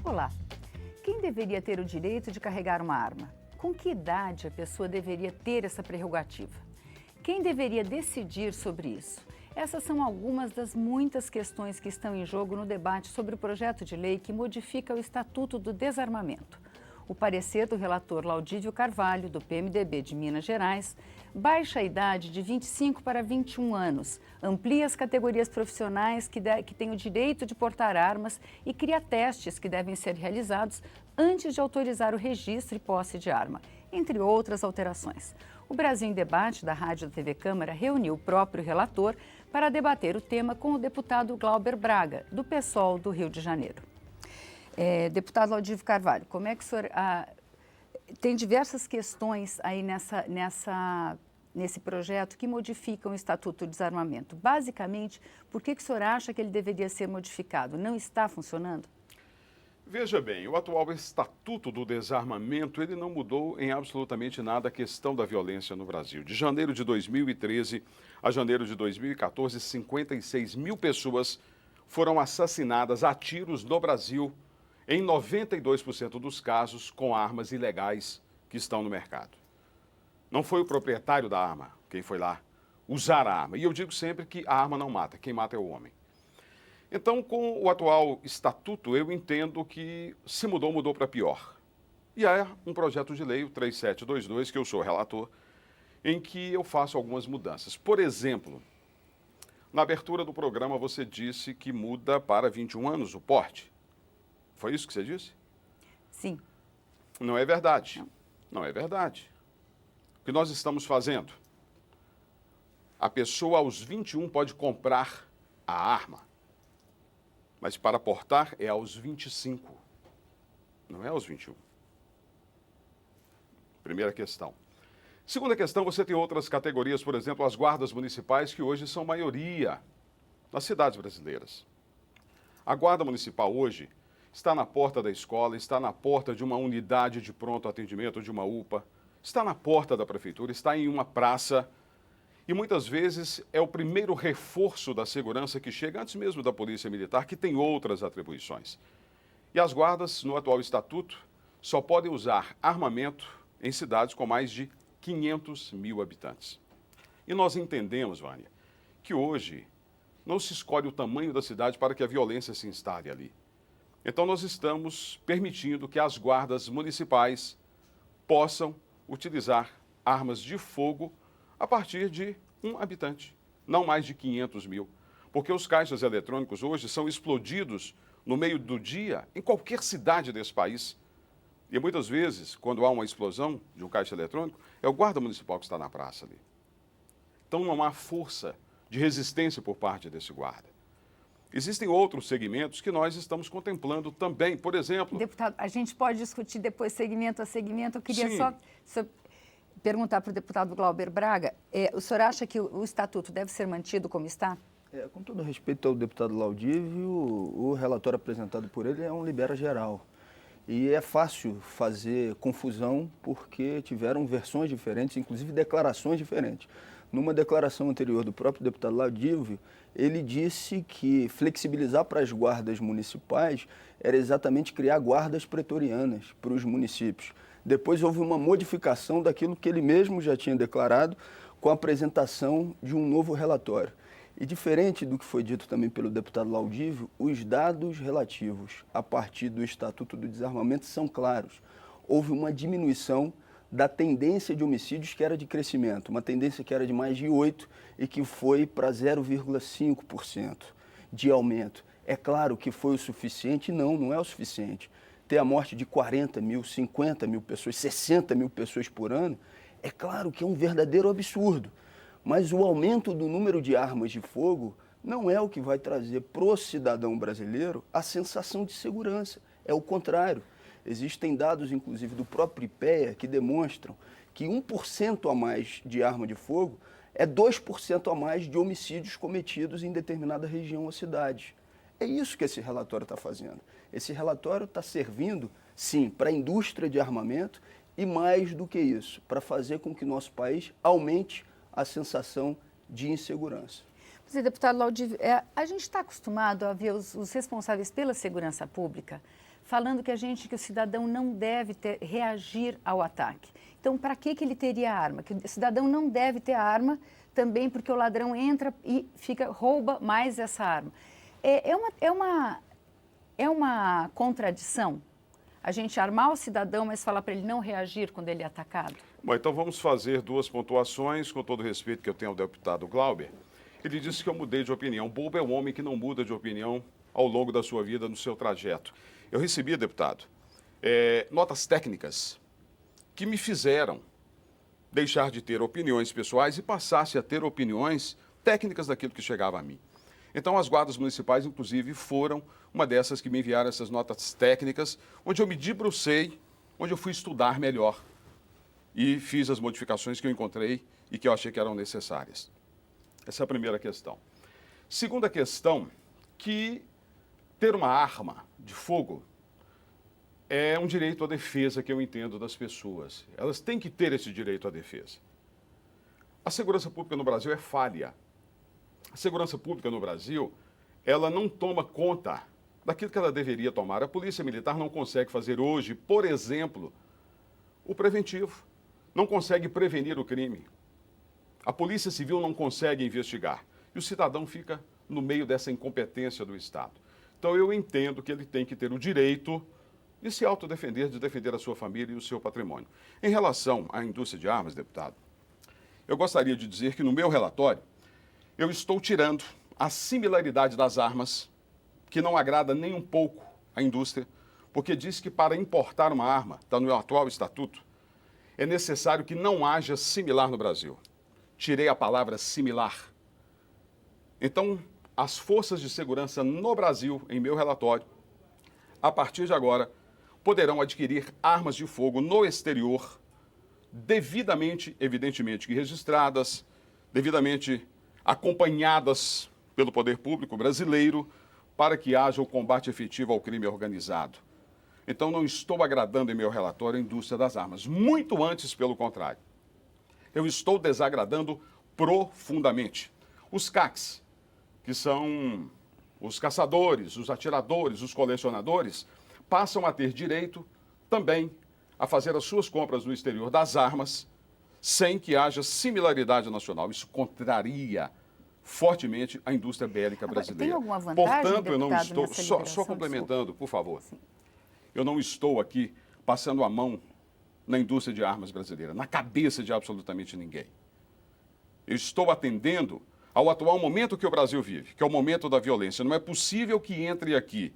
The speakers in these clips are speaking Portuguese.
Olá. Quem deveria ter o direito de carregar uma arma? Com que idade a pessoa deveria ter essa prerrogativa? Quem deveria decidir sobre isso? Essas são algumas das muitas questões que estão em jogo no debate sobre o projeto de lei que modifica o Estatuto do Desarmamento. O parecer do relator Laudívio Carvalho, do PMDB de Minas Gerais, baixa a idade de 25 para 21 anos, amplia as categorias profissionais que têm o direito de portar armas e cria testes que devem ser realizados antes de autorizar o registro e posse de arma, entre outras alterações. O Brasil em Debate, da Rádio da TV Câmara, reuniu o próprio relator para debater o tema com o deputado Glauber Braga, do PSOL do Rio de Janeiro. Deputado Laudívio Carvalho, como é que o senhor... tem diversas questões aí nesse projeto que modificam o Estatuto do Desarmamento. Basicamente, por que o senhor acha que ele deveria ser modificado? Não está funcionando? Veja bem, o atual Estatuto do Desarmamento, ele não mudou em absolutamente nada a questão da violência no Brasil. De janeiro de 2013 a janeiro de 2014, 56 mil pessoas foram assassinadas a tiros no Brasil, em 92% dos casos com armas ilegais que estão no mercado. Não foi o proprietário da arma quem foi lá usar a arma. E eu digo sempre que a arma não mata, quem mata é o homem. Então, com o atual estatuto, eu entendo que se mudou, mudou para pior. E há um projeto de lei, o 3722, que eu sou relator, em que eu faço algumas mudanças. Por exemplo, na abertura do programa você disse que muda para 21 anos o porte. Foi isso que você disse? Sim. Não é verdade. Não é verdade. O que nós estamos fazendo? A pessoa aos 21 pode comprar a arma, mas para portar é aos 25, não é aos 21. Primeira questão. Segunda questão, você tem outras categorias, por exemplo, as guardas municipais, que hoje são maioria nas cidades brasileiras. A guarda municipal hoje está na porta da escola, está na porta de uma unidade de pronto atendimento, de uma UPA, está na porta da prefeitura, está em uma praça e muitas vezes é o primeiro reforço da segurança que chega antes mesmo da polícia militar, que tem outras atribuições. E as guardas, no atual estatuto, só podem usar armamento em cidades com mais de 500 mil habitantes. E nós entendemos, Vânia, que hoje não se escolhe o tamanho da cidade para que a violência se instale ali. Então, nós estamos permitindo que as guardas municipais possam utilizar armas de fogo a partir de um habitante, não mais de 500 mil. Porque os caixas eletrônicos hoje são explodidos no meio do dia em qualquer cidade desse país. E muitas vezes, quando há uma explosão de um caixa eletrônico, é o guarda municipal que está na praça ali. Então, não há força de resistência por parte desse guarda. Existem outros segmentos que nós estamos contemplando também. Por exemplo... Deputado, a gente pode discutir depois segmento a segmento. Eu queria Sim. só perguntar para o deputado Glauber Braga. O senhor acha que o estatuto deve ser mantido como está? Com todo respeito ao deputado Laudívio, o relatório apresentado por ele é um libera geral. E é fácil fazer confusão porque tiveram versões diferentes, inclusive declarações diferentes. Numa declaração anterior do próprio deputado Laudívio, ele disse que flexibilizar para as guardas municipais era exatamente criar guardas pretorianas para os municípios. Depois houve uma modificação daquilo que ele mesmo já tinha declarado com a apresentação de um novo relatório. E diferente do que foi dito também pelo deputado Laudívio, os dados relativos a partir do Estatuto do Desarmamento são claros. Houve uma diminuição da tendência de homicídios que era de crescimento, uma tendência que era de mais de 8% e que foi para 0,5% de aumento. É claro que foi o suficiente? Não, não é o suficiente. Ter a morte de 40 mil, 50 mil pessoas, 60 mil pessoas por ano, é claro que é um verdadeiro absurdo. Mas o aumento do número de armas de fogo não é o que vai trazer para o cidadão brasileiro a sensação de segurança. É o contrário. Existem dados, inclusive, do próprio IPEA que demonstram que 1% a mais de arma de fogo é 2% a mais de homicídios cometidos em determinada região ou cidade. É isso que esse relatório está fazendo. Esse relatório está servindo, sim, para a indústria de armamento e mais do que isso, para fazer com que nosso país aumente a sensação de insegurança. Mas, deputado Laudívio, a gente está acostumado a ver os responsáveis pela segurança pública falando que o cidadão não deve reagir ao ataque. Então, para que ele teria arma? Que o cidadão não deve ter arma também porque o ladrão entra e rouba mais essa arma. É uma contradição a gente armar o cidadão, mas falar para ele não reagir quando ele é atacado? Bom, então vamos fazer duas pontuações, com todo o respeito que eu tenho ao deputado Glauber. Ele disse que eu mudei de opinião. Bobo é um homem que não muda de opinião ao longo da sua vida, no seu trajeto. Eu recebi, deputado, notas técnicas que me fizeram deixar de ter opiniões pessoais e passasse a ter opiniões técnicas daquilo que chegava a mim. Então, as guardas municipais, inclusive, foram uma dessas que me enviaram essas notas técnicas, onde eu me debrucei, onde eu fui estudar melhor e fiz as modificações que eu encontrei e que eu achei que eram necessárias. Essa é a primeira questão. Segunda questão, que ter uma arma de fogo é um direito à defesa que eu entendo das pessoas. Elas têm que ter esse direito à defesa. A segurança pública no Brasil é falha. A segurança pública no Brasil, ela não toma conta daquilo que ela deveria tomar. A Polícia Militar não consegue fazer hoje, por exemplo, o preventivo. Não consegue prevenir o crime. A Polícia Civil não consegue investigar. E o cidadão fica no meio dessa incompetência do Estado. Então, eu entendo que ele tem que ter o direito de se autodefender, de defender a sua família e o seu patrimônio. Em relação à indústria de armas, deputado, eu gostaria de dizer que no meu relatório, eu estou tirando a similaridade das armas, que não agrada nem um pouco à indústria, porque diz que para importar uma arma, está no atual estatuto, é necessário que não haja similar no Brasil. Tirei a palavra similar. Então, as forças de segurança no Brasil, em meu relatório, a partir de agora, poderão adquirir armas de fogo no exterior, devidamente, evidentemente, que registradas, devidamente acompanhadas pelo poder público brasileiro, para que haja o combate efetivo ao crime organizado. Então, não estou agradando em meu relatório a indústria das armas. Muito antes, pelo contrário. Eu estou desagradando profundamente. Os CACs, que são os caçadores, os atiradores, os colecionadores, passam a ter direito também a fazer as suas compras no exterior das armas, sem que haja similaridade nacional. Isso contraria fortemente a indústria bélica brasileira. Tem alguma vantagem, portanto, eu não estou... Só Só complementando, por favor. Sim. Eu não estou aqui passando a mão na indústria de armas brasileira, na cabeça de absolutamente ninguém. Eu estou atendendo ao atual momento que o Brasil vive, que é o momento da violência. Não é possível que entre aqui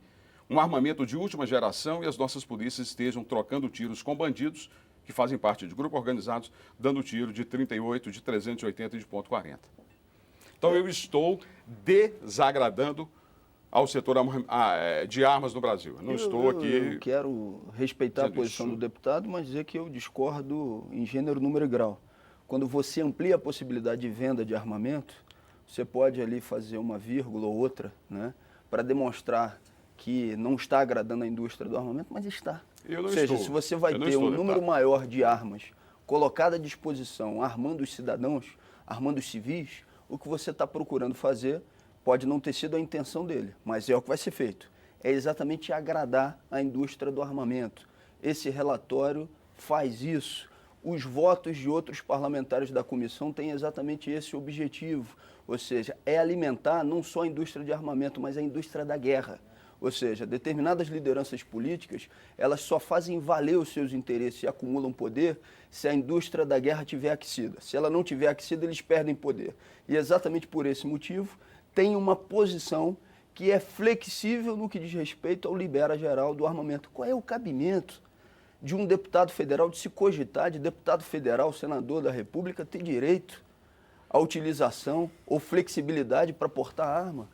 um armamento de última geração e as nossas polícias estejam trocando tiros com bandidos que fazem parte de grupos organizados, dando tiro de 38, de 380 e de .40. Então, eu estou desagradando ao setor de armas no Brasil. Não estou aqui... Eu quero respeitar a posição do deputado, mas dizer que eu discordo em gênero, número e grau. Quando você amplia a possibilidade de venda de armamento, você pode ali fazer uma vírgula ou outra, né, para demonstrar que não está agradando a indústria do armamento, mas está. Ou seja, se você vai ter um número maior de armas colocado à disposição, armando os cidadãos, armando os civis, o que você está procurando fazer pode não ter sido a intenção dele, mas é o que vai ser feito. É exatamente agradar a indústria do armamento. Esse relatório faz isso. Os votos de outros parlamentares da comissão têm exatamente esse objetivo, ou seja, é alimentar não só a indústria de armamento, mas a indústria da guerra. Ou seja, determinadas lideranças políticas, elas só fazem valer os seus interesses e acumulam poder se a indústria da guerra estiver aquecida. Se ela não estiver aquecida, eles perdem poder. E exatamente por esse motivo, tem uma posição que é flexível no que diz respeito ao libera geral do armamento. Qual é o cabimento de um deputado federal, de se cogitar de deputado federal, senador da República, ter direito à utilização ou flexibilidade para portar arma?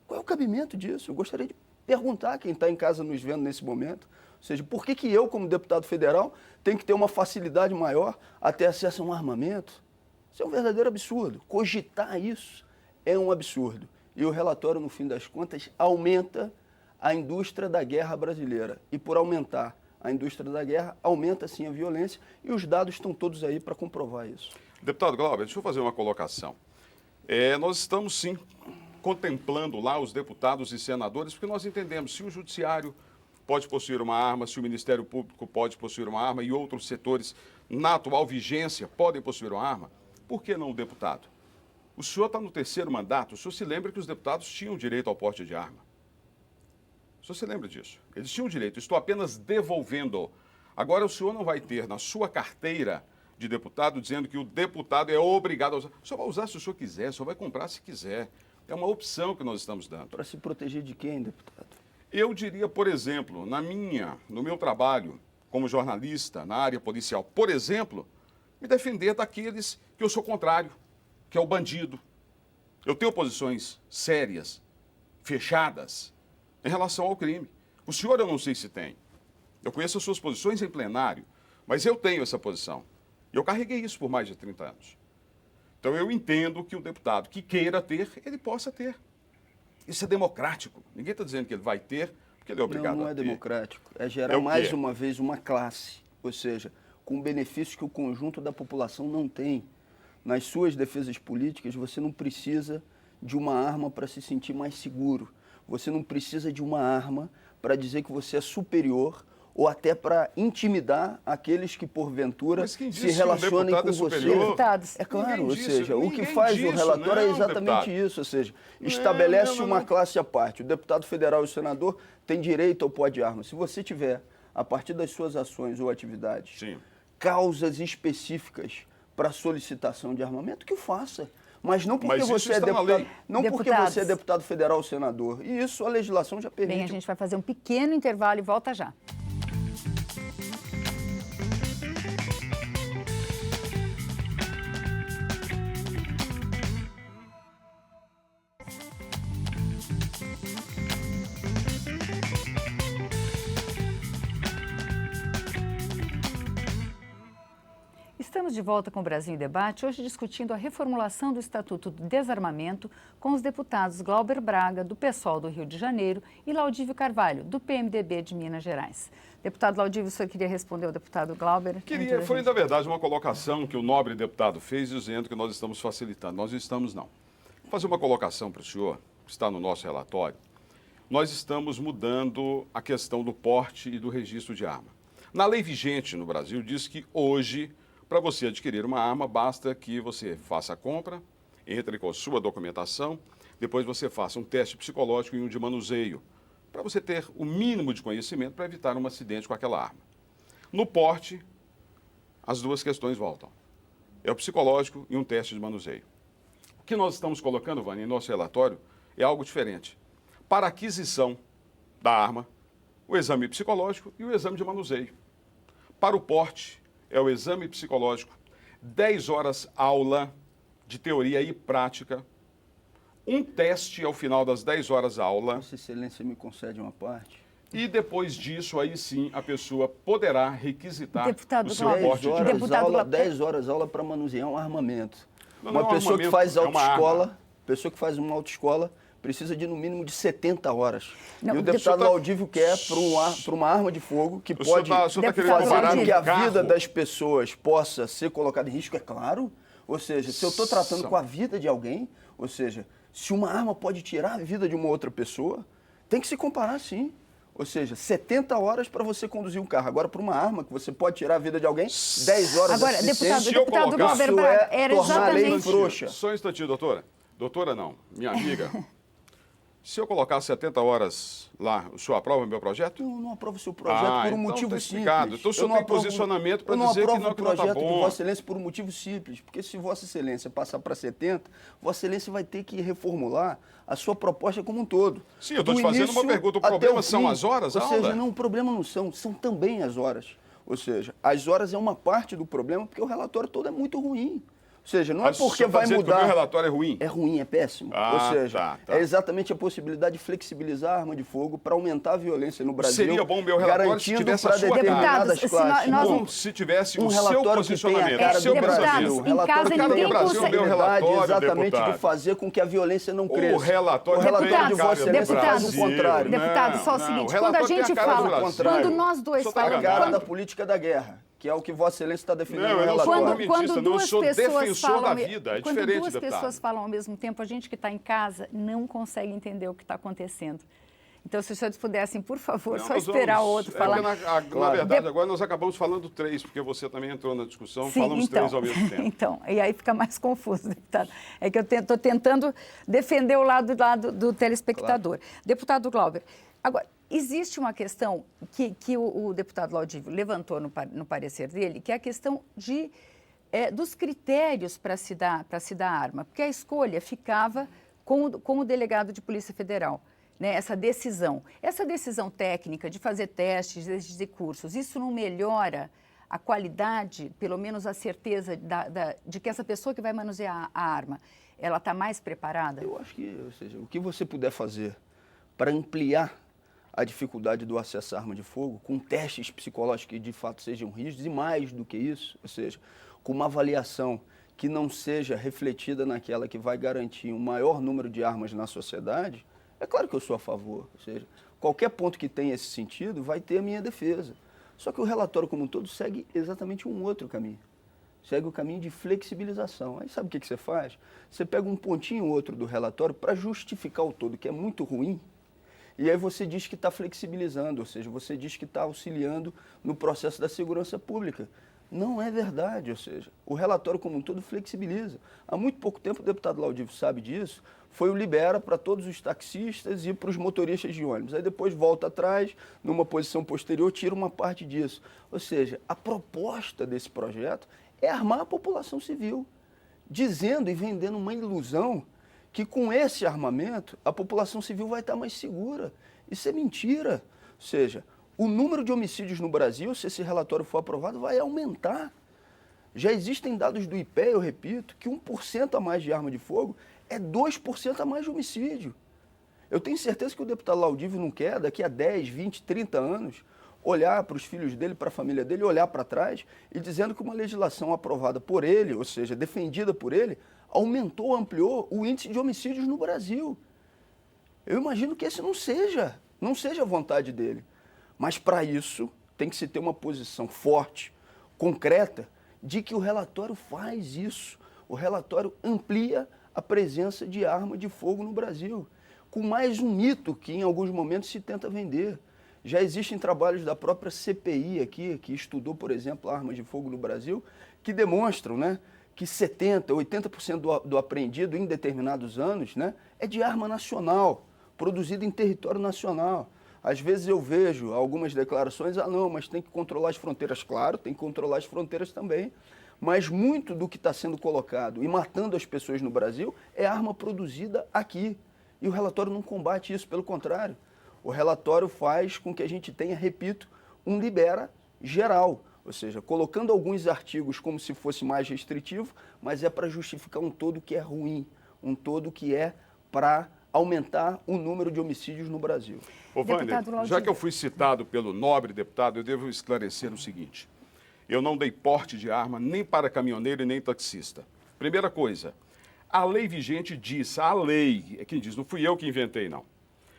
Qual é o cabimento disso? Eu gostaria de perguntar a quem está em casa nos vendo nesse momento. Ou seja, por que eu, como deputado federal, tenho que ter uma facilidade maior a ter acesso a um armamento? Isso é um verdadeiro absurdo. Cogitar isso é um absurdo. E o relatório, no fim das contas, aumenta a indústria da guerra brasileira. E por aumentar a indústria da guerra, aumenta sim a violência e os dados estão todos aí para comprovar isso. Deputado Glauber, deixa eu fazer uma colocação. Nós estamos sim contemplando lá os deputados e senadores, porque nós entendemos se o judiciário pode possuir uma arma, se o Ministério Público pode possuir uma arma e outros setores na atual vigência podem possuir uma arma, por que não o deputado? O senhor está no terceiro mandato, o senhor se lembra que os deputados tinham direito ao porte de arma? O senhor se lembra disso? Eles tinham direito, estou apenas devolvendo. Agora o senhor não vai ter na sua carteira de deputado dizendo que o deputado é obrigado a usar. O senhor vai usar se o senhor quiser, o senhor vai comprar se quiser. É uma opção que nós estamos dando. Para se proteger de quem, deputado? Eu diria, por exemplo, no meu trabalho como jornalista, na área policial, por exemplo, me defender daqueles que eu sou contrário, que é o bandido. Eu tenho posições sérias, fechadas, em relação ao crime. O senhor eu não sei se tem. Eu conheço as suas posições em plenário, mas eu tenho essa posição. Eu carreguei isso por mais de 30 anos. Então eu entendo que o deputado que queira ter, ele possa ter. Isso é democrático. Ninguém está dizendo que ele vai ter, porque ele é obrigado a ter. Não é democrático. É gerar É o mais quê? uma vez uma classe, ou seja, com benefícios que o conjunto da população não tem. Nas suas defesas políticas, você não precisa de uma arma para se sentir mais seguro. Você não precisa de uma arma para dizer que você é superior ou até para intimidar aqueles que, porventura, Mas quem se disse que um relacionem deputado com é você. superior? Deputados. É claro, Ninguém ou disse, seja, o que ninguém faz o disse, relatório é não, exatamente deputado. isso, ou seja, estabelece não, uma não. classe à parte. O deputado federal e o senador têm direito ao porte de arma. Se você tiver, a partir das suas ações ou atividades, Sim. causas específicas para solicitação de armamento, que o faça. Mas não porque Mas isso você é está na deputado, lei. não porque Deputados. você é deputado federal ou senador. E isso a legislação já permite. Bem, a gente vai fazer um pequeno intervalo e volta já. Estamos de volta com o Brasil em Debate, hoje discutindo a reformulação do Estatuto do Desarmamento com os deputados Glauber Braga, do PSOL do Rio de Janeiro, e Laudívio Carvalho, do PMDB de Minas Gerais. Deputado Laudívio, o senhor queria responder ao deputado Glauber? Foi, na verdade, uma colocação que o nobre deputado fez dizendo que nós estamos facilitando. Nós não estamos, não. Vou fazer uma colocação para o senhor, que está no nosso relatório. Nós estamos mudando a questão do porte e do registro de arma. Na lei vigente no Brasil, diz que hoje, para você adquirir uma arma, basta que você faça a compra, entre com a sua documentação, depois você faça um teste psicológico e um de manuseio, para você ter o mínimo de conhecimento para evitar um acidente com aquela arma. No porte, as duas questões voltam. É o psicológico e um teste de manuseio. O que nós estamos colocando, Vânia, em nosso relatório é algo diferente. Para a aquisição da arma, o exame psicológico e o exame de manuseio. Para o porte, é o exame psicológico, 10 horas aula de teoria e prática, um teste ao final das 10 horas aula, Vossa Excelência me concede uma parte. e depois disso, aí sim, a pessoa poderá requisitar Deputado o seu Glauber, porte de 10 arma. horas, Deputado aula, Glauber. 10 horas aula para manusear um armamento. Não, Uma não é um pessoa que armamento, faz é uma autoescola, arma. pessoa que faz uma autoescola, precisa de no mínimo de 70 horas. Não, e o o deputado senhor tá- Laudívio quer para uma arma de fogo que O senhor pode tá querendo Deputado comparar fazer Laudívio. com que a um carro. vida das pessoas possa ser colocada em risco, é claro. Ou seja, se eu estou tratando São. com a vida de alguém, ou seja, se uma arma pode tirar a vida de uma outra pessoa, tem que se comparar sim. Ou seja, 70 horas para você conduzir um carro. Agora, para uma arma que você pode tirar a vida de alguém, 10 horas Agora, é deputado, suficiente. Se eu deputado colocar- Glauber Isso Braga, é era tornar a lei exatamente... frouxa. Só um instantinho, doutora. Doutora não, minha amiga. Se eu colocar 70 horas lá, o senhor aprova meu projeto? Eu não aprovo o seu projeto por um então motivo tá explicado. simples. Então o senhor Eu não tem aprovo- posicionamento para eu não dizer que aprovo não, o que não tá projeto de bom. Vossa Excelência por um motivo simples. Porque se Vossa Excelência passar para 70, Vossa Excelência vai ter que reformular a sua proposta como um todo. Sim, eu tô Do te fazendo uma início pergunta. O até problema o são fim. as horas, Ou a seja, aula? não, o problema não são também as horas. Ou seja, as horas é uma parte do problema porque o relatório todo é muito ruim. Ou Ou seja, não é porque vai mudar. O meu relatório é ruim? É ruim, é péssimo. Ou seja, é exatamente a possibilidade de flexibilizar a arma de fogo para aumentar a violência no Brasil. Seria bom o meu relatório se tivesse a sua determinadas classes. Se tivesse um o seu posicionamento, o seu pensamento. um relatório que tem a possibilidade exatamente de fazer com que a violência não cresça. O relatório de Vossa Excelência faz o contrário. Deputado, só o seguinte, quando a gente fala, quando nós dois falamos... A cara da política da guerra, que é o que Vossa Excelência está defendendo no relatório. Quando duas pessoas falam da vida, é diferente, quando duas pessoas falam ao mesmo tempo, a gente que está em casa não consegue entender o que está acontecendo. Então, se os senhores pudessem, por favor, só esperar o outro falar. Na verdade, agora nós acabamos falando 3, porque você também entrou na discussão, falamos 3 ao mesmo tempo. Então, e aí fica mais confuso, deputado. É que eu estou tentando defender o lado do telespectador. Claro. Deputado Glauber, agora, existe uma questão que o deputado Laudívio levantou no parecer dele, que é a questão dos critérios para se dar arma, porque a escolha ficava com o delegado de Polícia Federal. Né, essa decisão técnica de fazer testes, de cursos, isso não melhora a qualidade, pelo menos a certeza de que essa pessoa que vai manusear a arma, ela está mais preparada? Eu acho que, ou seja, o que você puder fazer para ampliar a dificuldade do acesso à arma de fogo, com testes psicológicos que de fato sejam rígidos, e mais do que isso, ou seja, com uma avaliação que não seja refletida naquela que vai garantir um maior número de armas na sociedade, é claro que eu sou a favor, ou seja, qualquer ponto que tenha esse sentido vai ter a minha defesa. Só que o relatório como um todo segue exatamente um outro caminho. Segue o caminho de flexibilização. Aí sabe o que você faz? Você pega um pontinho ou outro do relatório para justificar o todo, que é muito ruim, e aí você diz que está flexibilizando, ou seja, você diz que está auxiliando no processo da segurança pública. Não é verdade, ou seja, o relatório como um todo flexibiliza. Há muito pouco tempo, o deputado Laudívio sabe disso, foi o libera para todos os taxistas e para os motoristas de ônibus. Aí depois volta atrás, numa posição posterior, tira uma parte disso. Ou seja, a proposta desse projeto é armar a população civil, dizendo e vendendo uma ilusão que com esse armamento a população civil vai estar mais segura. Isso é mentira. Ou seja, o número de homicídios no Brasil, se esse relatório for aprovado, vai aumentar. Já existem dados do IPEA, eu repito, que 1% a mais de arma de fogo é 2% a mais de homicídio. Eu tenho certeza que o deputado Laudívio não quer, daqui a 10, 20, 30 anos, olhar para os filhos dele, para a família dele, olhar para trás e dizendo que uma legislação aprovada por ele, ou seja, defendida por ele, aumentou, ampliou o índice de homicídios no Brasil. Eu imagino que esse não seja a vontade dele. Mas para isso tem que se ter uma posição forte, concreta, de que o relatório faz isso. O relatório amplia a presença de arma de fogo no Brasil, com mais um mito que em alguns momentos se tenta vender. Já existem trabalhos da própria CPI aqui, que estudou, por exemplo, armas de fogo no Brasil, que demonstram, né, que 70%, 80% do apreendido em determinados anos, né, é de arma nacional, produzida em território nacional. Às vezes eu vejo algumas declarações, não, mas tem que controlar as fronteiras. Claro, tem que controlar as fronteiras também. Mas muito do que está sendo colocado e matando as pessoas no Brasil é arma produzida aqui. E o relatório não combate isso, pelo contrário. O relatório faz com que a gente tenha, repito, um libera geral. Ou seja, colocando alguns artigos como se fosse mais restritivo, mas é para justificar um todo que é ruim, um todo que é para aumentar o número de homicídios no Brasil. Ô, Wander, já que eu fui citado pelo nobre deputado, eu devo esclarecer o seguinte. Eu não dei porte de arma nem para caminhoneiro e nem taxista. Primeira coisa, a lei vigente diz, a lei, é quem diz, não fui eu que inventei, não.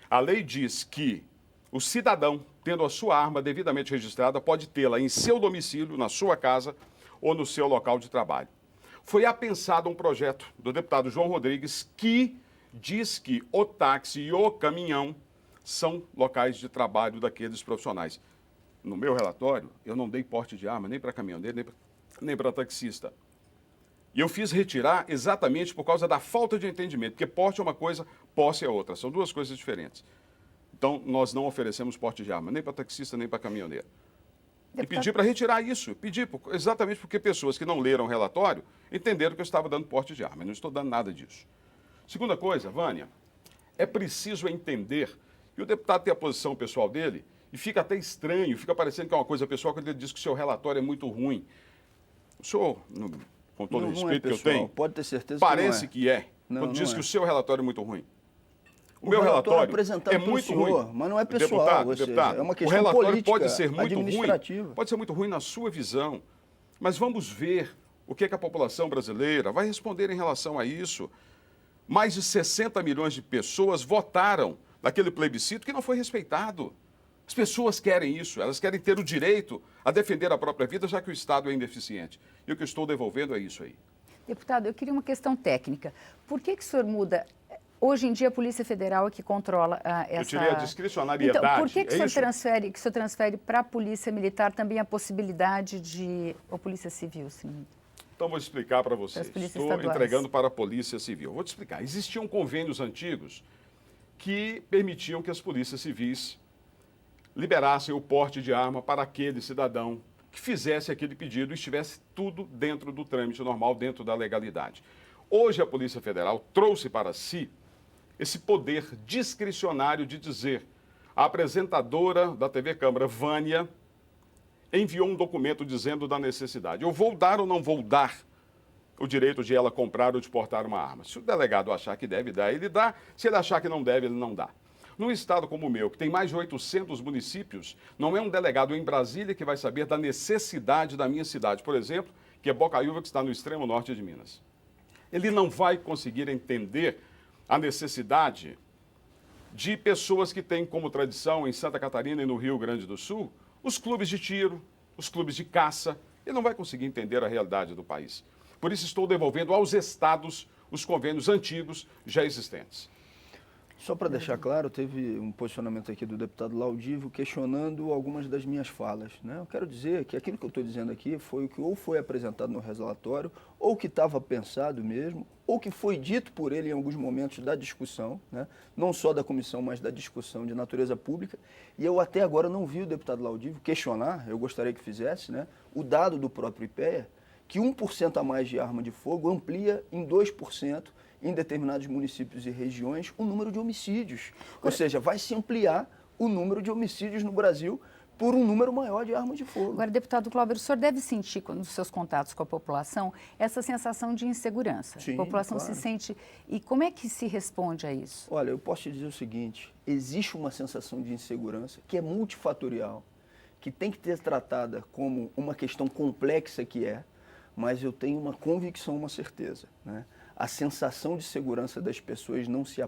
A lei diz que o cidadão, tendo a sua arma devidamente registrada, pode tê-la em seu domicílio, na sua casa ou no seu local de trabalho. Foi apensado um projeto do deputado João Rodrigues que diz que o táxi e o caminhão são locais de trabalho daqueles profissionais. No meu relatório, eu não dei porte de arma nem para caminhoneiro, nem para taxista. E eu fiz retirar exatamente por causa da falta de entendimento, porque porte é uma coisa, posse é outra. São duas coisas diferentes. Então, nós não oferecemos porte de arma, nem para taxista, nem para caminhoneiro. E pedi para retirar isso. Pedi exatamente porque pessoas que não leram o relatório entenderam que eu estava dando porte de arma. Eu não estou dando nada disso. Segunda coisa, Vânia, é preciso entender que o deputado tem a posição pessoal dele e fica até estranho, fica parecendo que é uma coisa pessoal quando ele diz que o seu relatório é muito ruim. O senhor com todo o Não é respeito que eu pessoal, tenho, pode ter certeza parece que não é. que é, Não, quando não diz é. que o seu relatório é muito ruim. O O meu relatório relatório apresentado é pelo muito senhor, ruim. mas não é pessoal, ou seja, é uma o questão relatório política, pode ser muito ruim, administrativa. pode ser muito ruim na sua visão, mas vamos ver o que a população brasileira vai responder em relação a isso. Mais de 60 milhões de pessoas votaram naquele plebiscito que não foi respeitado. As pessoas querem isso, elas querem ter o direito a defender a própria vida, já que o Estado é ineficiente. E o que eu estou devolvendo é isso aí. Deputado, eu queria uma questão técnica. Por que o senhor muda? Hoje em dia, a Polícia Federal é que controla essa... Eu tirei a discricionariedade. Então, por que o senhor isso? transfere para a Polícia Militar também a possibilidade de... ou Polícia Civil, sim? Então, vou explicar para vocês. Estou estaduais. entregando para a Polícia Civil. Vou te explicar. Existiam convênios antigos que permitiam que as polícias civis liberassem o porte de arma para aquele cidadão que fizesse aquele pedido e estivesse tudo dentro do trâmite normal, dentro da legalidade. Hoje, a Polícia Federal trouxe para si esse poder discricionário de dizer: a apresentadora da TV Câmara, Vânia, enviou um documento dizendo da necessidade. Eu vou dar ou não vou dar o direito de ela comprar ou de portar uma arma? Se o delegado achar que deve dar, ele dá. Se ele achar que não deve, ele não dá. Num estado como o meu, que tem mais de 800 municípios, não é um delegado em Brasília que vai saber da necessidade da minha cidade, por exemplo, que é Bocaiúva, que está no extremo norte de Minas. Ele não vai conseguir entender a necessidade de pessoas que têm como tradição em Santa Catarina e no Rio Grande do Sul os clubes de tiro, os clubes de caça. Ele não vai conseguir entender a realidade do país. Por isso estou devolvendo aos estados os convênios antigos já existentes. Só para deixar claro, teve um posicionamento aqui do deputado Laudívio questionando algumas das minhas falas, né? Eu quero dizer que aquilo que eu estou dizendo aqui foi o que ou foi apresentado no relatório, ou que estava pensado mesmo, ou que foi dito por ele em alguns momentos da discussão, né? Não só da comissão, mas da discussão de natureza pública. E eu até agora não vi o deputado Laudívio questionar, eu gostaria que fizesse, né? O dado do próprio IPEA, que 1% a mais de arma de fogo amplia em 2%, em determinados municípios e regiões, o número de homicídios. Ou seja, vai se ampliar o número de homicídios no Brasil por um número maior de armas de fogo. Agora, deputado Cláudio, o senhor deve sentir, nos seus contatos com a população, essa sensação de insegurança. Sim, a população claro. se sente... E como é que se responde a isso? Olha, eu posso te dizer o seguinte, existe uma sensação de insegurança que é multifatorial, que tem que ser tratada como uma questão complexa que é, mas eu tenho uma convicção, uma certeza, né? A sensação de segurança das pessoas não se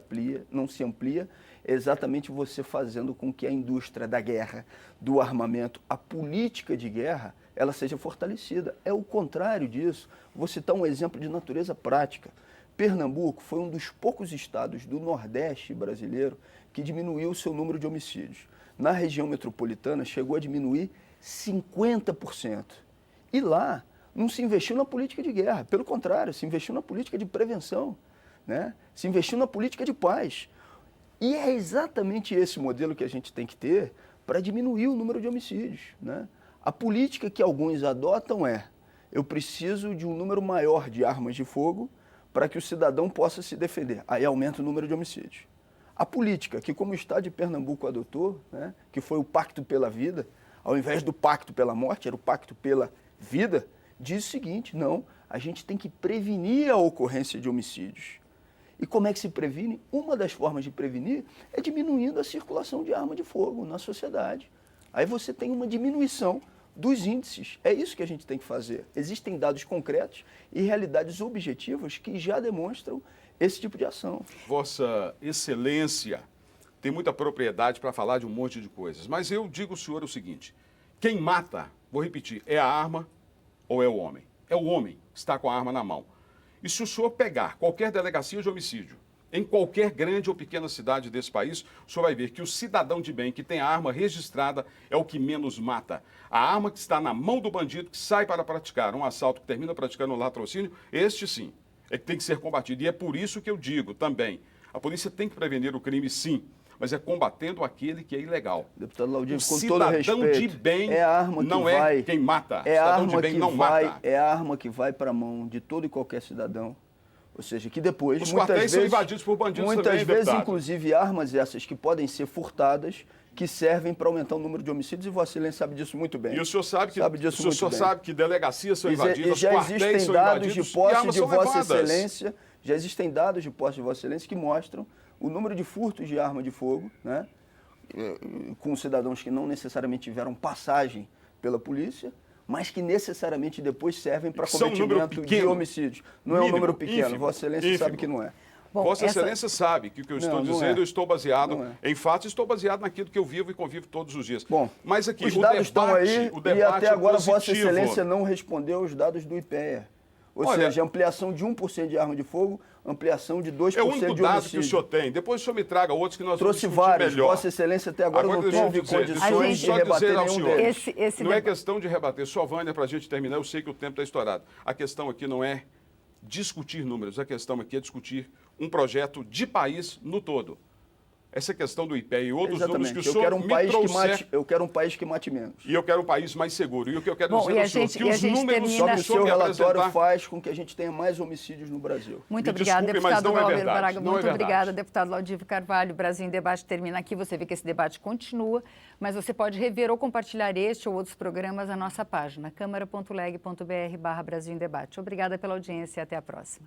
amplia, exatamente você fazendo com que a indústria da guerra, do armamento, a política de guerra, ela seja fortalecida. É o contrário disso. Vou citar um exemplo de natureza prática. Pernambuco foi um dos poucos estados do Nordeste brasileiro que diminuiu o seu número de homicídios. Na região metropolitana chegou a diminuir 50%. E lá não se investiu na política de guerra, pelo contrário, se investiu na política de prevenção, né? Se investiu na política de paz. E é exatamente esse modelo que a gente tem que ter para diminuir o número de homicídios, né? A política que alguns adotam é: eu preciso de um número maior de armas de fogo para que o cidadão possa se defender. Aí aumenta o número de homicídios. A política que, como o Estado de Pernambuco adotou, né, que foi o pacto pela vida, ao invés do pacto pela morte, era o pacto pela vida, diz o seguinte: não, a gente tem que prevenir a ocorrência de homicídios. E como é que se previne? Uma das formas de prevenir é diminuindo a circulação de arma de fogo na sociedade. Aí você tem uma diminuição dos índices. É isso que a gente tem que fazer. Existem dados concretos e realidades objetivas que já demonstram esse tipo de ação. Vossa Excelência tem muita propriedade para falar de um monte de coisas, mas eu digo ao senhor o seguinte: quem mata, vou repetir, é a arma ou é o homem? É o homem que está com a arma na mão. E se o senhor pegar qualquer delegacia de homicídio, em qualquer grande ou pequena cidade desse país, o senhor vai ver que o cidadão de bem que tem a arma registrada é o que menos mata. A arma que está na mão do bandido que sai para praticar um assalto, que termina praticando um latrocínio, este sim, é que tem que ser combatido. E é por isso que eu digo também, a polícia tem que prevenir o crime sim, mas é combatendo aquele que é ilegal. Deputado Laudívio, O com todo respeito, cidadão de bem é a arma que não vai, é quem mata. É O a cidadão arma de bem que não vai, mata. é a arma que vai para a mão de todo e qualquer cidadão. Ou seja, que depois, Os muitas quartéis são vezes, invadidos por bandidos muitas também, vezes, deputado. inclusive, armas essas que podem ser furtadas, que servem para aumentar o número de homicídios, e Vossa Excelência sabe disso muito bem. E o senhor sabe que, disso o muito senhor bem. sabe que delegacias são E invadidas, já quartéis existem são dados invadidos de e posse armas de são Vossa levadas. Excelência, já existem dados de posse de Vossa Excelência que mostram o número de furtos de arma de fogo, né, com cidadãos que não necessariamente tiveram passagem pela polícia, mas que necessariamente depois servem para São um número cometimento de pequeno, homicídios. Não é um mínimo, número pequeno, ínfimo, Vossa Excelência ínfimo. sabe que não é. Bom, Vossa essa- Excelência sabe que o que eu estou Não dizendo, é. eu estou baseado Não é. em fatos, estou baseado naquilo que eu vivo e convivo todos os dias. Bom, mas aqui, os o dados estão debate, aí o debate e até é agora positivo. Vossa Excelência não respondeu aos dados do IPEA. Ou Olha, seja, ampliação de 1% de arma de fogo, ampliação de 2% É o único de dado homicídio. que o senhor tem. Depois o senhor me traga outros que nós Trouxe vamos discutir vários. melhor. Vossa Excelência até agora não deixa eu teve dizer, condições deixa de eu só rebater dizer ao nenhum senhor, deles. Esse não é debate- questão de rebater. Só, Vânia, para a gente terminar, eu sei que o tempo está estourado. A questão aqui não é discutir números, a questão aqui é discutir um projeto de país no todo. Essa questão do IPEA e outros números que o Exatamente. senhor me trouxer, Eu quero um país que mate menos. e eu quero um país mais seguro. E o que eu quero Bom, dizer e a ao senhor, gente- que e a os gente números termina- Só que que o o senhor seu me relatório apresentar... faz com que a gente tenha mais homicídios no Brasil. Muito Me obrigada, desculpe, mas deputado não é Valmir verdade, Braga. não é Muito verdade. obrigada, deputado Laudívio Carvalho. Brasil em Debate termina aqui. Você vê que esse debate continua, mas você pode rever ou compartilhar este ou outros programas na nossa página, câmara.leg.br/Brasil em Debate. Obrigada pela audiência e até a próxima.